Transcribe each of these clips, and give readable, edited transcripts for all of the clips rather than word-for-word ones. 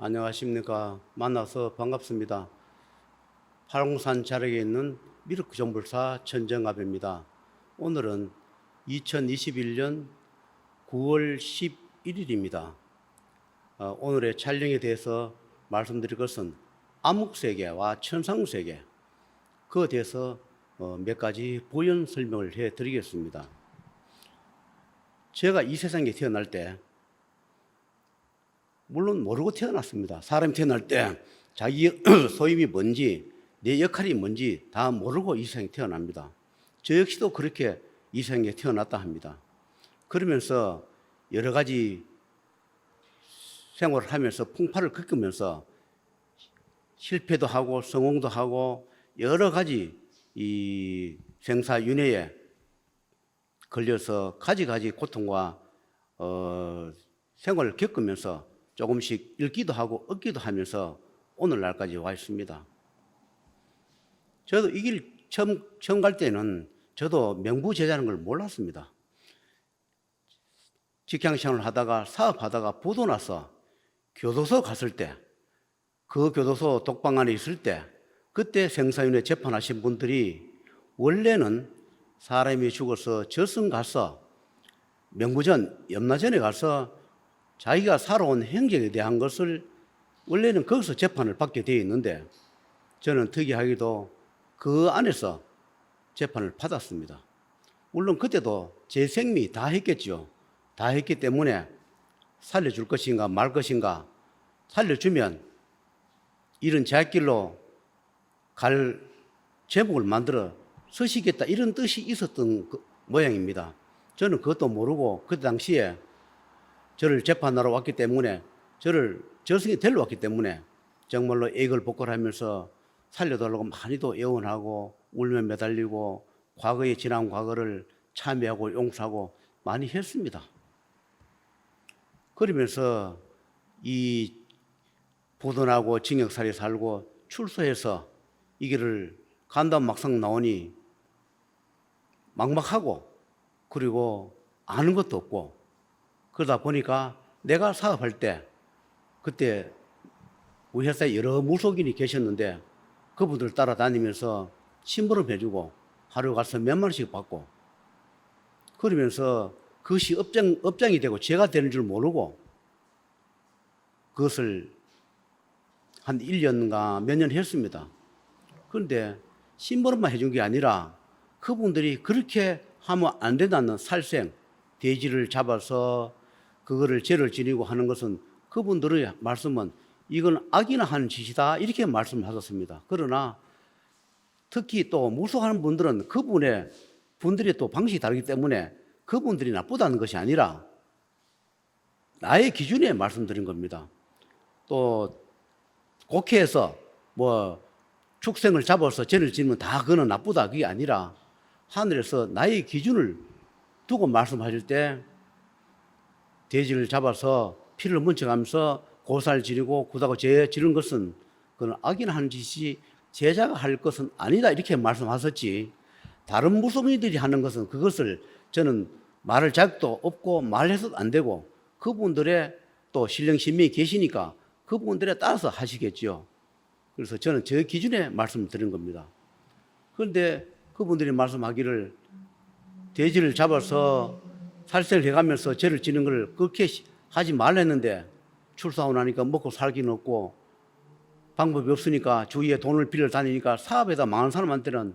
안녕하십니까. 만나서 반갑습니다. 팔공산 자락에 있는 미르크 존불사 천정갑입니다. 오늘은 2021년 9월 11일입니다. 오늘의 촬영에 대해서 말씀드릴 것은 암흑세계와 천상세계, 그에 대해서 몇 가지 부연 설명을 해드리겠습니다. 제가 이 세상에 태어날 때 물론 모르고 태어났습니다. 사람이 태어날 때 자기 소임이 뭔지, 내 역할이 뭔지 다 모르고 이 세상에 태어납니다. 저 역시도 그렇게 이 세상에 태어났다 합니다. 그러면서 여러 가지 생활을 하면서 풍파를 겪으면서 실패도 하고 성공도 하고 여러 가지 이 생사윤회에 걸려서 가지 고통과 생활을 겪으면서 조금씩 읽기도 하고 얻기도 하면서 오늘날까지 와 있습니다. 저도 이 길 처음 갈 때는 저도 명부제자는 걸 몰랐습니다. 직장생활을 하다가 사업하다가 부도 나서 교도소 갔을 때, 그 교도소 독방 안에 있을 때 그때 생사윤회 재판하신 분들이 원래는 사람이 죽어서 저승 가서 명부전, 염라전에 가서 자기가 살아온 행적에 대한 것을 원래는 거기서 재판을 받게 되어 있는데 저는 특이하게도 그 안에서 재판을 받았습니다. 물론 그때도 제 생미 다 했겠죠. 다 했기 때문에 살려줄 것인가 말 것인가, 살려주면 이런 제길로 갈 제목을 만들어 서시겠다, 이런 뜻이 있었던 모양입니다. 저는 그것도 모르고 그 당시에 저를 재판하러 왔기 때문에, 저를 저승에 데리러 왔기 때문에 정말로 애걸복걸하면서 살려달라고 많이도 애원하고 울며 매달리고 과거에 지난 과거를 참여하고 용서하고 많이 했습니다. 그러면서 이 부도나고 징역살이 살고 출소해서 이 길을 간다 막상 나오니 막막하고, 그리고 아는 것도 없고, 그러다 보니까 내가 사업할 때 그때 우리 회사에 여러 무속인이 계셨는데 그분들 따라다니면서 심부름 해주고 하루 가서 몇만 원씩 받고, 그러면서 그것이 업장이 되고 죄가 되는 줄 모르고 그것을 한 1년가 몇 년 했습니다. 그런데 심부름만 해준 게 아니라 그분들이 그렇게 하면 안 된다는 살생, 돼지를 잡아서 그거를 죄를 지니고 하는 것은 그분들의 말씀은 이건 악이나 하는 짓이다, 이렇게 말씀하셨습니다. 그러나 특히 또 무속하는 분들은 그분의 분들이 또 방식이 다르기 때문에 그분들이 나쁘다는 것이 아니라 나의 기준에 말씀드린 겁니다. 또 국회에서 뭐 축생을 잡아서 죄를 지면 다 그거는 나쁘다, 그게 아니라 하늘에서 나의 기준을 두고 말씀하실 때 돼지를 잡아서 피를 뭉쳐가면서 고사를 지르고 구다고 죄 지른 것은 그건 악이나 하는 짓이 제자가 할 것은 아니다, 이렇게 말씀하셨지, 다른 무속인들이 하는 것은 그것을 저는 말할 자격도 없고 말해서도 안 되고 그분들의 또 신령신명이 계시니까 그분들에 따라서 하시겠죠. 그래서 저는 제 기준에 말씀을 드린 겁니다. 그런데 그분들이 말씀하기를 돼지를 잡아서 살생을 해가면서 죄를 지는 걸 그렇게 하지 말라 했는데 출소하고 나니까 먹고 살기는 없고 방법이 없으니까 주위에 돈을 빌려 다니니까 사업에다 망한 사람한테는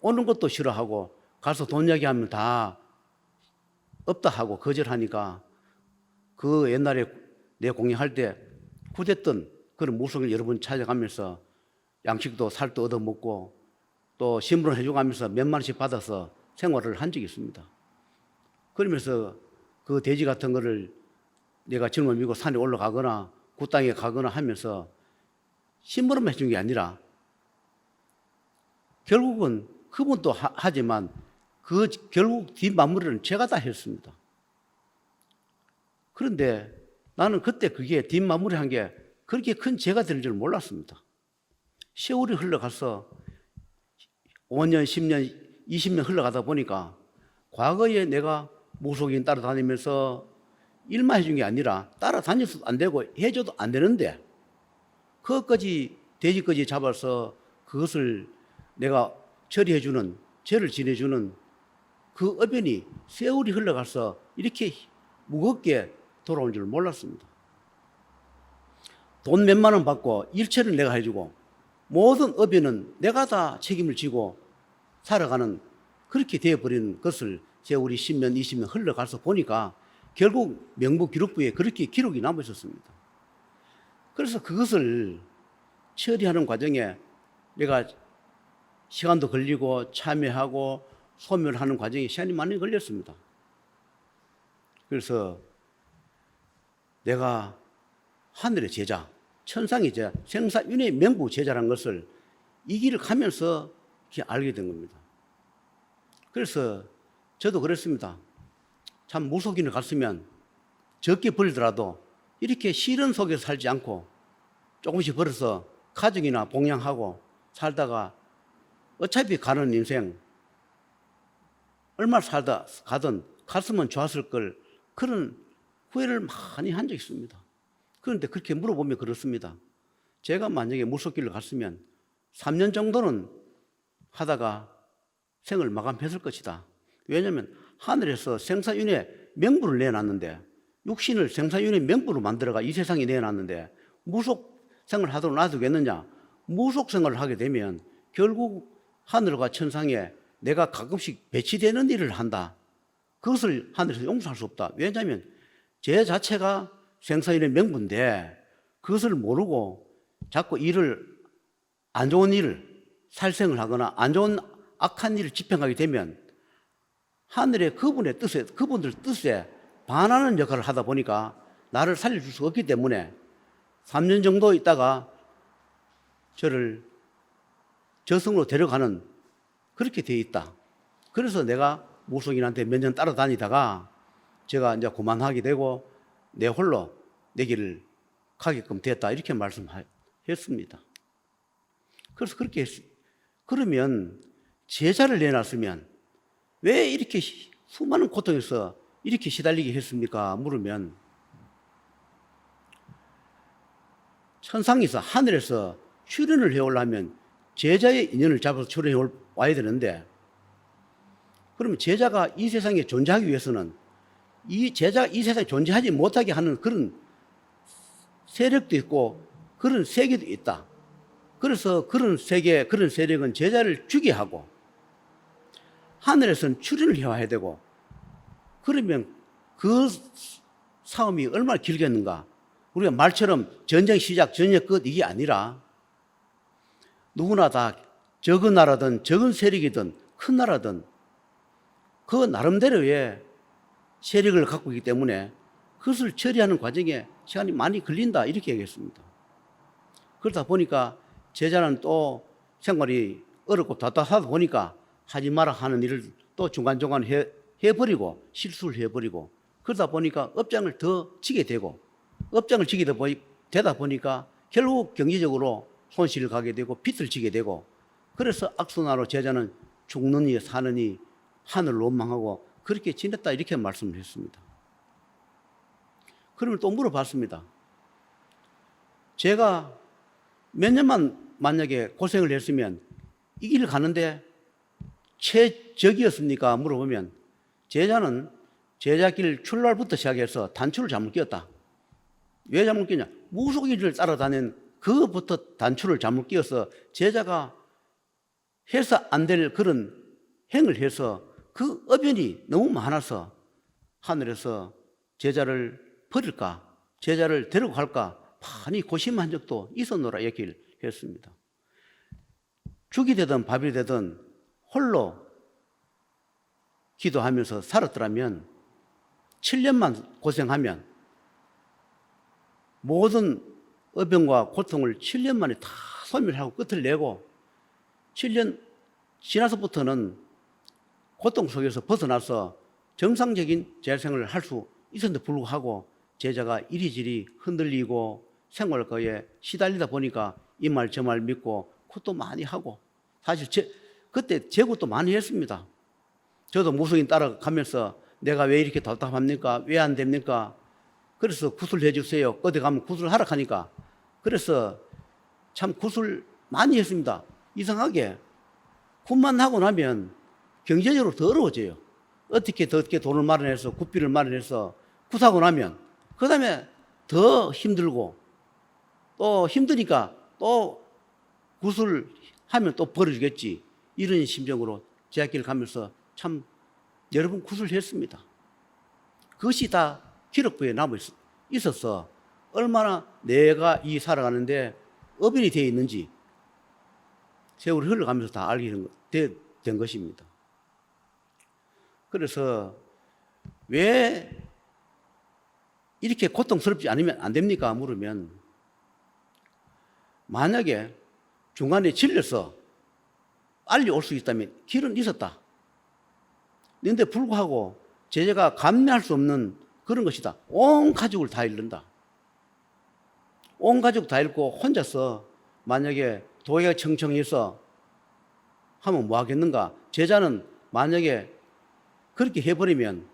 오는 것도 싫어하고 가서 돈 이야기하면 다 없다 하고 거절하니까 그 옛날에 내 공연할 때 구됐던 그런 무속을 여러 번 찾아가면서 양식도 살도 얻어먹고 또 심부름 해줘가면서 몇만 원씩 받아서 생활을 한 적이 있습니다. 그러면서 그 돼지 같은 거를 내가 젊어 미고 산에 올라가거나 굿땅에 가거나 하면서 심부름 해준 게 아니라 결국은 그분도 하지만 그 결국 뒷마무리는 제가 다 했습니다. 그런데 나는 그때 그게 뒷마무리 한 게 그렇게 큰 죄가 되는 줄 몰랐습니다. 세월이 흘러가서 5년, 10년, 20년 흘러가다 보니까 과거에 내가 무속인 따라다니면서 일만 해준 게 아니라 따라다녀서도 안 되고 해줘도 안 되는데 그것까지 돼지까지 잡아서 그것을 내가 처리해주는, 죄를 지내주는 그 어변이 세월이 흘러가서 이렇게 무겁게 돌아온 줄 몰랐습니다. 돈 몇만 원 받고 일처리를 내가 해주고 모든 어변은 내가 다 책임을 지고 살아가는 그렇게 되어버리는 것을 세월이 10년, 20년 흘러가서 보니까 결국 명부기록부에 그렇게 기록이 남아 있었습니다. 그래서 그것을 처리하는 과정에 내가 시간도 걸리고 참여하고 소멸하는 과정에 시간이 많이 걸렸습니다. 그래서 내가 하늘의 제자, 천상의 제자, 생사윤회의 명부 제자라는 것을 이 길을 가면서 이렇게 알게 된 겁니다. 그래서 저도 그랬습니다. 참 무속인을 갔으면 적게 벌더라도 이렇게 시련 속에서 살지 않고 조금씩 벌어서 가족이나 봉양하고 살다가 어차피 가는 인생 얼마나 살다 가든 갔으면 좋았을 걸 그런 후회를 많이 한 적이 있습니다. 그런데 그렇게 물어보면 그렇습니다. 제가 만약에 무속길을 갔으면 3년 정도는 하다가 생을 마감했을 것이다. 왜냐하면 하늘에서 생사윤회 명부를 내놨는데 육신을 생사윤회 명부로 만들어가 이 세상에 내놨는데 무속생을 하도록 놔두겠느냐. 무속생활을 하게 되면 결국 하늘과 천상에 내가 가끔씩 배치되는 일을 한다. 그것을 하늘에서 용서할 수 없다. 왜냐하면 제 자체가 생사윤회 명부인데 그것을 모르고 자꾸 일을 안 좋은 일을 살생을 하거나 안 좋은 악한 일을 집행하게 되면 하늘의 그분의 뜻에, 그분들 뜻에 반하는 역할을 하다 보니까 나를 살려줄 수 없기 때문에 3년 정도 있다가 저를 저승으로 데려가는 그렇게 되어 있다. 그래서 내가 무속인한테 몇 년 따라다니다가 제가 이제 그만하게 되고 내 홀로 내 길을 가게끔 됐다. 이렇게 말씀했습니다. 그래서 그렇게 그러면 제자를 내놨으면 왜 이렇게 수많은 고통에서 이렇게 시달리게 했습니까? 물으면 천상에서 하늘에서 출현을 해오려면 제자의 인연을 잡아서 출현해 와야 되는데 그러면 제자가 이 세상에 존재하기 위해서는 이 제자가 이 세상에 존재하지 못하게 하는 그런 세력도 있고 그런 세계도 있다. 그래서 그런 세계, 그런 세력은 제자를 주게 하고 하늘에서는 출현을 해와야 되고 그러면 그 싸움이 얼마나 길겠는가. 우리가 말처럼 전쟁 시작, 전쟁 끝 이게 아니라 누구나 다 적은 나라든 적은 세력이든 큰 나라든 그 나름대로의 세력을 갖고 있기 때문에 그것을 처리하는 과정에 시간이 많이 걸린다 이렇게 얘기했습니다. 그러다 보니까 제자는 또 생활이 어렵고 답답하다 보니까 하지 마라 하는 일을 또 중간중간 해버리고 실수를 해버리고 그러다 보니까 업장을 더 지게 되고 업장을 지게 되다 보니까 결국 경제적으로 손실을 가게 되고 빚을 지게 되고 그래서 악순환으로 제자는 죽느니 사느니 하늘을 원망하고 그렇게 지냈다 이렇게 말씀을 했습니다. 그러면 또 물어봤습니다. 제가 몇 년만 만약에 고생을 했으면 이 길을 가는데 최적이었습니까? 물어보면 제자는 제자길 출발부터 시작해서 단추를 잘못 끼웠다. 왜 잘못 끼냐? 무속인을 따라다닌 그것부터 단추를 잘못 끼워서 제자가 해서 안 될 그런 행을 해서 그 어변이 너무 많아서 하늘에서 제자를 버릴까? 제자를 데리고 갈까? 많이 고심한 적도 있었노라 얘기를 했습니다. 죽이 되든 밥이 되든 홀로 기도하면서 살았더라면 7년만 고생하면 모든 어병과 고통을 7년 만에 다 소멸하고 끝을 내고 7년 지나서부터는 고통 속에서 벗어나서 정상적인 재생을 할 수 있었는데 불구하고 제자가 이리저리 흔들리고 생활거에 시달리다 보니까 이 말 저 말 믿고 굿도 많이 하고 사실 그때 재고도 많이 했습니다. 저도 무속인 따라가면서 내가 왜 이렇게 답답합니까? 왜 안 됩니까? 그래서 구슬해 주세요. 어디 가면 구슬하라 하니까. 그래서 참 구슬 많이 했습니다. 이상하게 굿만 하고 나면 경제적으로 더 어려워져요. 어떻게 돈을 마련해서 굿비를 마련해서 굿하고 나면 그 다음에 더 힘들고 또 힘드니까 또 굿을 하면 또 벌어지겠지. 이런 심정으로 제학기를 가면서 참 여러 번 굿을 했습니다. 그것이 다 기록부에 남아 있어서 얼마나 내가 이 살아가는데 어변이 되어 있는지 세월이 흘러가면서 다 알게 된 것입니다. 그래서 왜 이렇게 고통스럽지 않으면 안 됩니까? 물으면 만약에 중간에 질려서 빨리 올 수 있다면 길은 있었다. 그런데 불구하고 제자가 감내할 수 없는 그런 것이다. 온 가족을 다 잃는다. 온 가족 다 잃고 혼자서 만약에 도회가 청청해서 하면 뭐 하겠는가? 제자는 만약에 그렇게 해버리면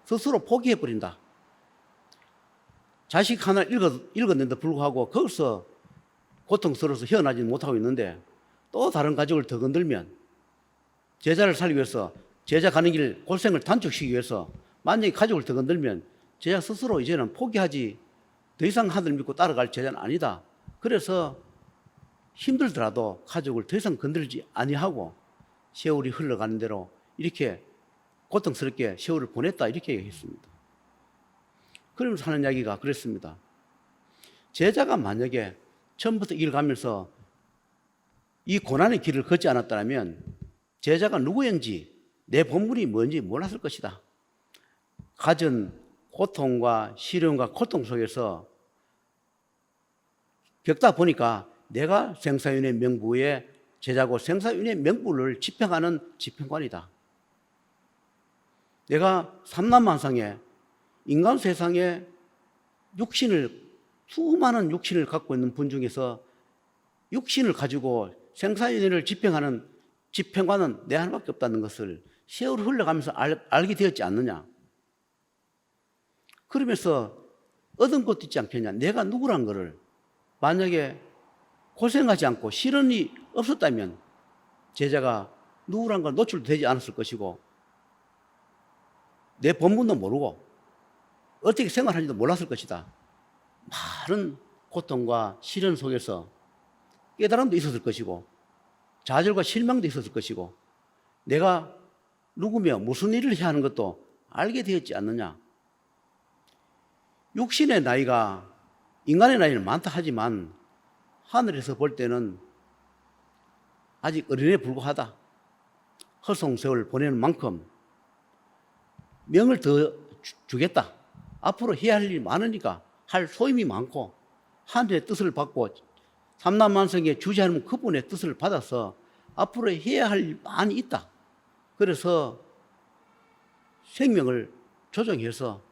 스스로 포기해버린다. 자식 하나 읽었는데 불구하고 거기서 고통스러워서 헤어나지 못하고 있는데 또 다른 가족을 더 건들면 제자를 살리기 위해서 제자 가는 길 골생을 단축시키기 위해서 만약에 가족을 더 건들면 제자 스스로 이제는 포기하지 더 이상 하늘 믿고 따라갈 제자는 아니다. 그래서 힘들더라도 가족을 더 이상 건들지 아니하고 세월이 흘러가는 대로 이렇게 고통스럽게 세월을 보냈다 이렇게 얘기했습니다. 그러면서 하는 이야기가 그랬습니다. 제자가 만약에 처음부터 길 가면서 이 고난의 길을 걷지 않았다면 제자가 누구였는지 내 본분이 뭔지 몰랐을 것이다. 가진 고통과 시련과 고통 속에서 겪다 보니까 내가 생사윤회 명부의 제자고 생사윤회 명부를 집행하는 집행관이다. 내가 삼남만상에 인간 세상에 수많은 육신을 갖고 있는 분 중에서 육신을 가지고 생사윤회를 집행하는 집행관은 내 하나밖에 없다는 것을 세월이 흘러가면서 알게 되었지 않느냐. 그러면서 얻은 것도 있지 않겠냐. 내가 누구란 거를 만약에 고생하지 않고 시련이 없었다면 제자가 누구란 걸 노출되지 않았을 것이고 내 본분도 모르고 어떻게 생활하는지도 몰랐을 것이다. 많은 고통과 시련 속에서 깨달음도 있었을 것이고 좌절과 실망도 있었을 것이고 내가 누구며 무슨 일을 해야 하는 것도 알게 되었지 않느냐. 육신의 나이가 인간의 나이는 많다 하지만 하늘에서 볼 때는 아직 어린애에 불과하다. 허송세월 보내는 만큼 명을 더 주겠다. 앞으로 해야 할 일이 많으니까 할 소임이 많고 하늘의 뜻을 받고 삼남만성의 주지하는 그분의 뜻을 받아서 앞으로 해야 할 일이 많이 있다. 그래서 생명을 조정해서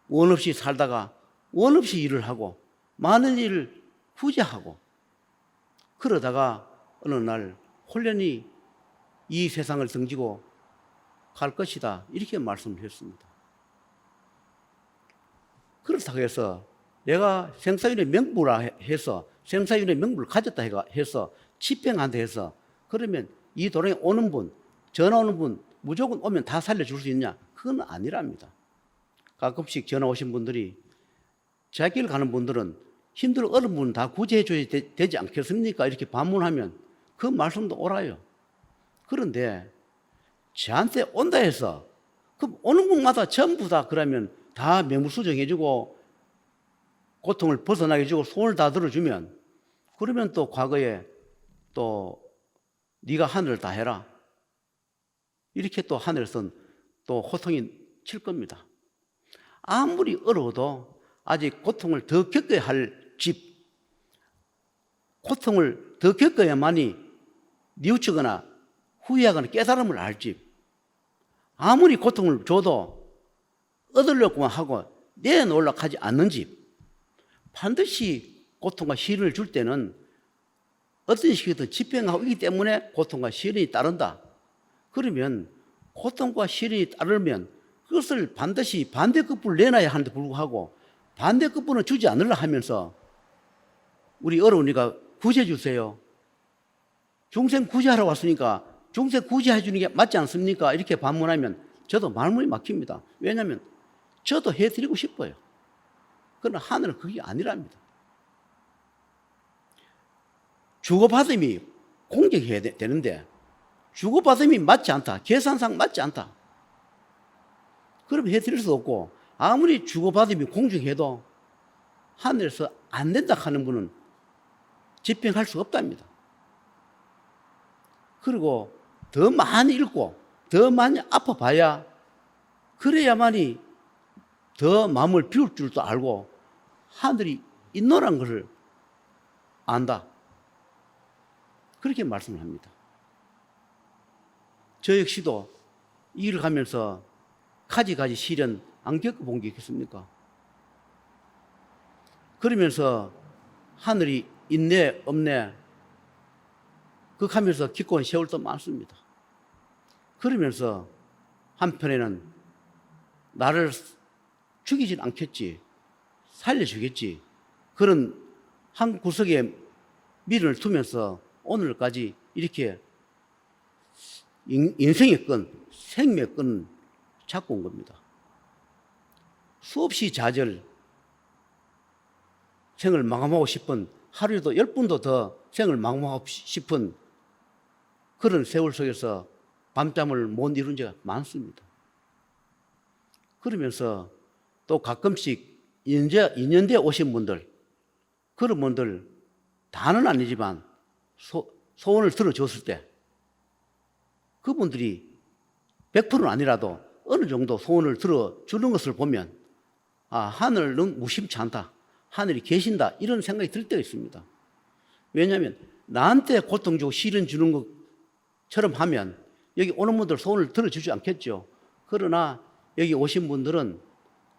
원 없이 살다가 원 없이 일을 하고 많은 일을 후재하고 그러다가 어느 날 홀연히 이 세상을 등지고 갈 것이다. 이렇게 말씀을 했습니다. 그렇다고 해서 내가 생사윤회 명부라 해서 생사윤회 명부를 가졌다 해서 집행한다 해서 그러면 이 도량에 오는 분, 전화 오는 분 무조건 오면 다 살려줄 수 있냐? 그건 아니랍니다. 가끔씩 전화 오신 분들이 제길 가는 분들은 힘들고 어려운 분은 다 구제해 줘야 되지 않겠습니까? 이렇게 반문하면 그 말씀도 옳아요. 그런데 저한테 온다 해서 그럼 오는 분마다 전부 다 그러면 다 매물수정해 주고 고통을 벗어나게 해주고 손을 다 들어주면 그러면 또 과거에 또 네가 하늘을 다 해라. 이렇게 또 하늘에서는 또 호통이 칠 겁니다. 아무리 어려워도 아직 고통을 더 겪어야 할 집, 고통을 더 겪어야만이 뉘우치거나 후회하거나 깨달음을 알 집, 아무리 고통을 줘도 얻으려고만 하고 내놓으려고 하지 않는 집, 반드시 고통과 시련을 줄 때는 어떤 식이든 집행하고 있기 때문에 고통과 시련이 따른다. 그러면 고통과 시련이 따르면 그것을 반드시 반대급부를 내놔야 하는데 불구하고 반대 끝분은 주지 않으려 하면서 우리 어려우니까 구제해 주세요. 중생 구제하러 왔으니까 중생 구제해 주는 게 맞지 않습니까? 이렇게 반문하면 저도 말문이 막힙니다. 왜냐하면 저도 해드리고 싶어요. 그러나 하늘은 그게 아니랍니다. 주고받음이 공정해야 되는데 주고받음이 맞지 않다. 계산상 맞지 않다. 그러면 해드릴 수 없고 아무리 주고받음이 공정해도 하늘에서 안 된다 하는 분은 집행할 수 없답니다. 그리고 더 많이 읽고 더 많이 아파봐야 그래야만이 더 마음을 비울 줄도 알고 하늘이 있노란 것을 안다. 그렇게 말씀을 합니다. 저 역시도 이 일을 가면서 가지가지 시련 안 겪어본 게 있겠습니까? 그러면서 하늘이 있네 없네 그렇게 하면서 기꺼운 세월도 많습니다. 그러면서 한편에는 나를 죽이진 않겠지, 살려주겠지, 그런 한 구석에 미련을 두면서 오늘까지 이렇게 인생의 끈, 생명의 끈을 잡고 온 겁니다. 수없이 좌절, 생을 마감하고 싶은, 하루에도 10분도 더 생을 마감하고 싶은 그런 세월 속에서 밤잠을 못 이룬 적이 많습니다. 그러면서 또 가끔씩 2년 뒤에 오신 분들, 그런 분들 다는 아니지만 소원을 들어줬을 때 그분들이 100%는 아니라도 어느 정도 소원을 들어주는 것을 보면 아, 하늘은 무심치 않다, 하늘이 계신다, 이런 생각이 들 때가 있습니다. 왜냐하면 나한테 고통 주고 시련 주는 것처럼 하면 여기 오는 분들 소원을 들어주지 않겠죠. 그러나 여기 오신 분들은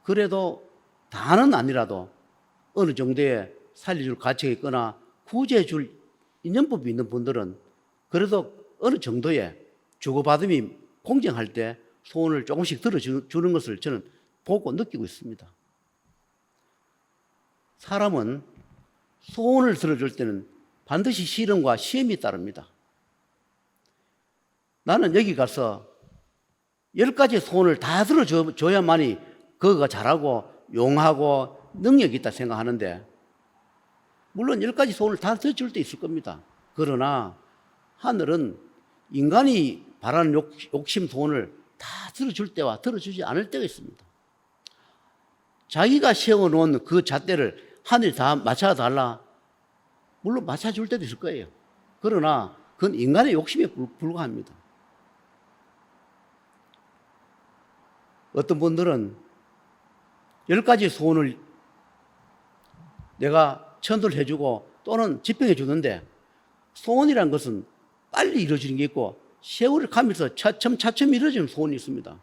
그래도 다는 아니라도 어느 정도의 살려줄 가치가 있거나 구제해줄 인연법이 있는 분들은 그래도 어느 정도의 주고받음이 공정할 때 소원을 조금씩 들어주는 것을 저는 보고 느끼고 있습니다. 사람은 소원을 들어줄 때는 반드시 시련과 시험이 따릅니다. 나는 여기 가서 10가지 소원을 다 들어줘야만이 그거가 잘하고 용하고 능력이 있다 생각하는데 물론 10가지 소원을 다 들어줄 때 있을 겁니다. 그러나 하늘은 인간이 바라는 욕심 소원을 다 들어줄 때와 들어주지 않을 때가 있습니다. 자기가 세워놓은 그 잣대를 하늘이 다 맞춰달라, 물론 맞춰줄 때도 있을 거예요. 그러나 그건 인간의 욕심에 불과합니다. 어떤 분들은 10가지 소원을 내가 천도를 해주고 또는 집행해 주는데 소원이라는 것은 빨리 이루어지는 게 있고 세월을 가면서 차츰 이루어지는 소원이 있습니다.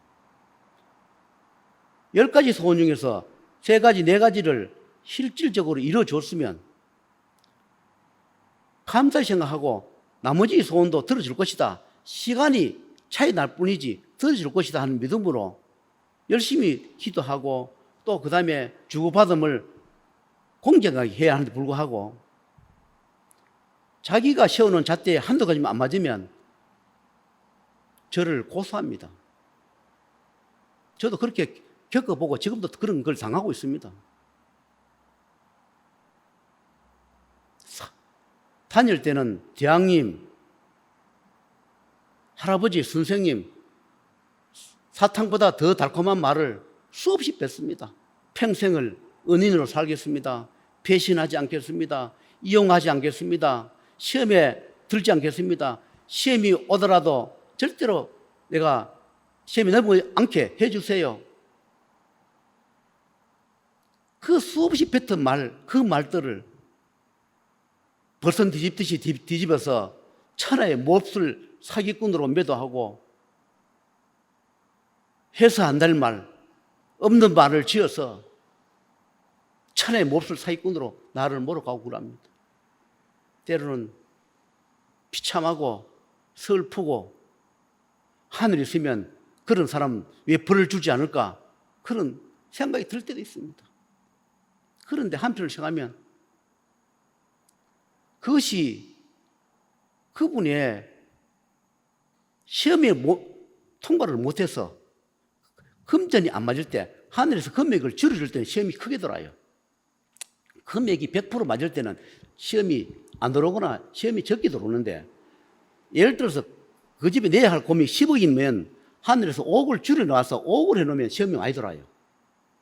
10가지 소원 중에서 3가지, 4가지를 실질적으로 이루어줬으면 감사히 생각하고 나머지 소원도 들어줄 것이다, 시간이 차이 날 뿐이지 들어줄 것이다 하는 믿음으로 열심히 기도하고 또 그 다음에 주고받음을 공정하게 해야 하는데 불구하고 자기가 세워놓은 잣대에 한두 가지만 안 맞으면 저를 고소합니다. 저도 그렇게 겪어보고 지금도 그런 걸 당하고 있습니다. 다닐 때는 대왕님, 할아버지, 선생님, 사탕보다 더 달콤한 말을 수없이 뱉습니다. 평생을 은인으로 살겠습니다, 배신하지 않겠습니다, 이용하지 않겠습니다, 시험에 들지 않겠습니다, 시험이 오더라도 절대로 내가 시험이 넘어가지 않게 해주세요. 그 수없이 뱉은 말, 그 말들을 벌선 뒤집듯이 뒤집어서 천하의 몹쓸 사기꾼으로 매도하고 해서 안 될 말, 없는 말을 지어서 천하의 몹쓸 사기꾼으로 나를 몰아가고 그럽니다. 때로는 비참하고 슬프고 하늘이 있으면 그런 사람 왜 벌을 주지 않을까, 그런 생각이 들 때도 있습니다. 그런데 한편을 생각하면 그것이 그분의 시험에 통과를 못해서 금전이 안 맞을 때 하늘에서 금액을 줄여줄 때는 시험이 크게 들어와요. 금액이 100% 맞을 때는 시험이 안 들어오거나 시험이 적게 들어오는데, 예를 들어서 그 집에 내야 할 금액이 10억이면 하늘에서 5억을 줄여놔서 5억을 해놓으면 시험이 많이 들어와요.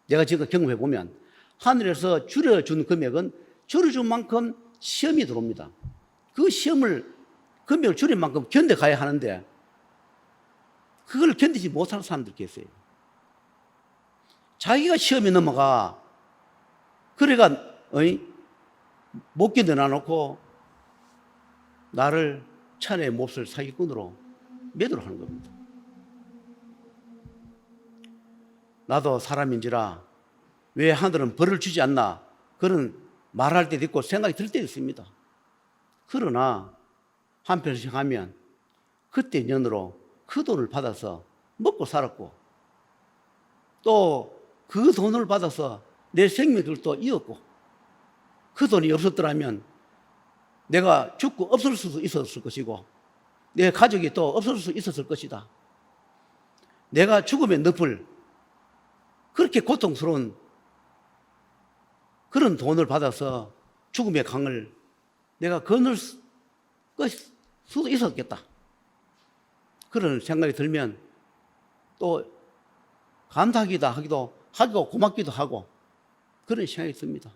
내가 지금 경험해보면 하늘에서 줄여준 금액은 줄여준 만큼 시험이 들어옵니다. 그 시험을 금액을 줄인 만큼 견뎌가야 하는데 그걸 견디지 못하는 사람들 계세요. 자기가 시험에 넘어가 그래가 못 견뎌놔놓고 나를 천의 몹쓸 사기꾼으로 매도를 하는 겁니다. 나도 사람인지라 왜 하늘은 벌을 주지 않나, 그런 말할 때도 있고 생각이 들 때도 있습니다. 그러나 한편으로 생각하면 그때 년으로 그 돈을 받아서 먹고 살았고 또 그 돈을 받아서 내 생명을 또 이었고, 그 돈이 없었더라면 내가 죽고 없을 수도 있었을 것이고 내 가족이 또 없을 수 있었을 것이다. 내가 죽음의 늪을, 그렇게 고통스러운 그런 돈을 받아서 죽음의 강을 내가 건널 수도 있었겠다. 그런 생각이 들면 또 감사하기도 하고 고맙기도 하고 그런 생각이 듭니다.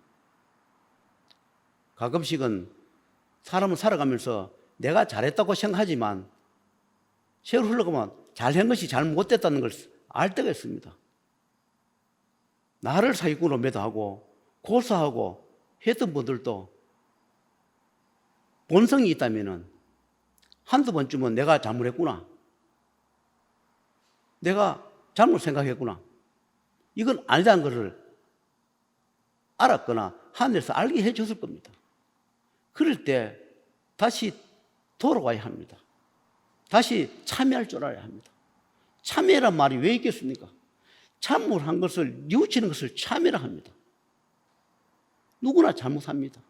가끔씩은 사람은 살아가면서 내가 잘했다고 생각하지만 세월 흘러가면 잘한 것이 잘못됐다는 걸 알 때가 있습니다. 나를 사기꾼으로 매도하고 고소하고 했던 분들도 본성이 있다면 한두 번쯤은 내가 잘못했구나, 내가 잘못 생각했구나, 이건 아니다는 것을 알았거나 하늘에서 알게 해줬을 겁니다. 그럴 때 다시 돌아와야 합니다. 다시 참여할 줄 알아야 합니다. 참여란 말이 왜 있겠습니까? 잘못한 것을, 뉘우치는 것을 참여라 합니다. 누구나 잘못합니다.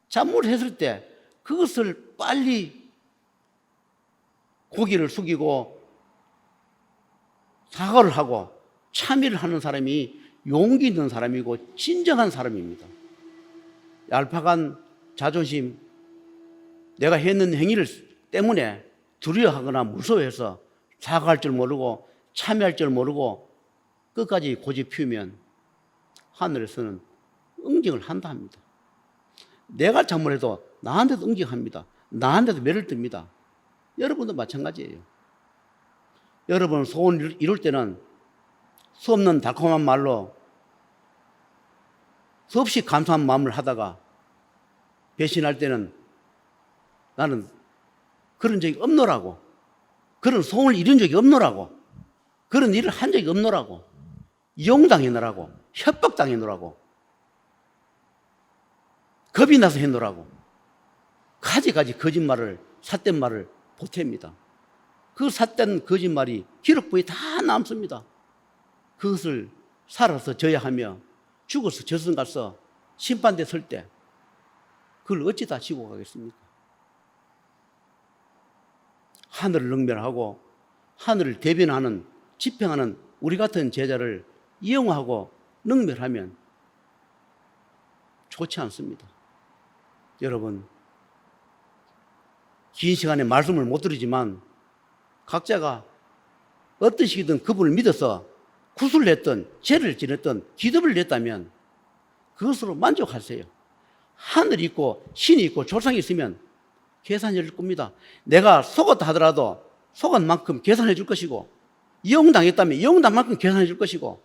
잘못했을 때 그것을 빨리 고개를 숙이고 사과를 하고 참여를 하는 사람이 용기 있는 사람이고 진정한 사람입니다. 얄팍한 자존심, 내가 했는 행위를 때문에 두려워하거나 무서워해서 사과할 줄 모르고 참여할 줄 모르고 끝까지 고집 피우면 하늘에서는 응징을 한다 합니다. 내가 잘못해도 나한테도 응징합니다. 나한테도 매를 듭니다. 여러분도 마찬가지예요. 여러분 소원을 이룰 때는 수 없는 달콤한 말로 수없이 감사한 마음을 하다가 배신할 때는 나는 그런 적이 없노라고, 그런 소원을 이룬 적이 없노라고, 그런 일을 한 적이 없노라고, 이용당해노라고, 협박당해노라고, 겁이 나서 해노라고 가지가지 거짓말을, 삿된 말을 보탭니다. 그 삿된 거짓말이 기록부에 다 남습니다. 그것을 살아서 져야 하며 죽어서 저승 가서 심판대 설 때 그걸 어찌 다 지고 가겠습니까? 하늘을 능멸하고 하늘을 대변하는, 집행하는 우리 같은 제자를 이용하고 능멸하면 좋지 않습니다. 여러분, 긴 시간에 말씀을 못 드리지만 각자가 어떤 식이든 그분을 믿어서 구슬을 했던, 죄를 지냈던, 기도를 냈다면 그것으로 만족하세요. 하늘이 있고 신이 있고 조상이 있으면 계산해 줄 겁니다. 내가 속았다 하더라도 속은 만큼 계산해 줄 것이고, 이용당했다면 이용당 만큼 계산해 줄 것이고,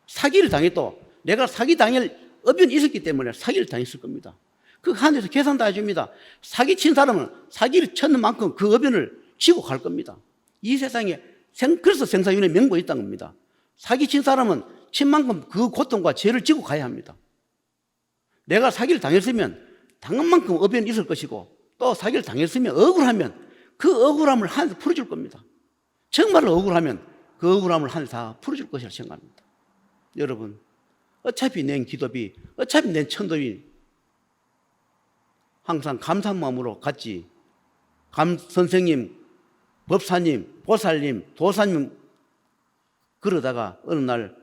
사기를 당해도 내가 사기 당할 어변이 있었기 때문에 사기를 당했을 겁니다. 그 하늘에서 계산 다 해줍니다. 사기 친 사람은 사기를 쳤는 만큼 그 어변을 지고 갈 겁니다. 이 세상에 그래서 생사윤회 명분이 있다는 겁니다. 사기 친 사람은 친 만큼 그 고통과 죄를 지고 가야 합니다. 내가 사기를 당했으면 당한 만큼 어변이 있을 것이고, 또 사기를 당했으면 억울하면 그 억울함을 하늘에서 풀어줄 겁니다. 정말 억울하면 그 억울함을 하늘에서 다 풀어줄 것이라 생각합니다. 여러분, 어차피 낸 기도비, 어차피 낸 천도비, 항상 감사한 마음으로 갔지. 선생님, 법사님, 보살님, 도사님 그러다가 어느 날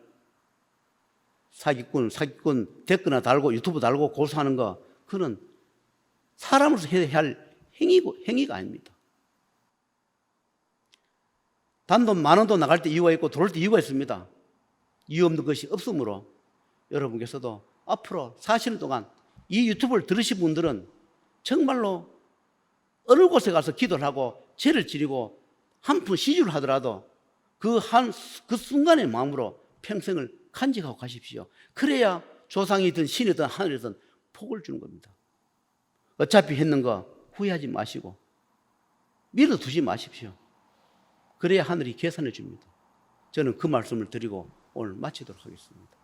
사기꾼 댓글이나 달고 유튜브 달고 고소하는 거, 그는 사람으로서 해야 할 행위가 아닙니다. 단돈 만 원도 나갈 때 이유가 있고 들어올 때 이유가 있습니다. 이유 없는 것이 없으므로 여러분께서도 앞으로 40년 동안 이 유튜브를 들으신 분들은 정말로 어느 곳에 가서 기도를 하고 죄를 지르고 한 푼 시주를 하더라도 그 순간의 마음으로 평생을 간직하고 가십시오. 그래야 조상이든 신이든 하늘이든 복을 주는 겁니다. 어차피 했는 거 후회하지 마시고 밀어두지 마십시오. 그래야 하늘이 계산해 줍니다. 저는 그 말씀을 드리고 오늘 마치도록 하겠습니다.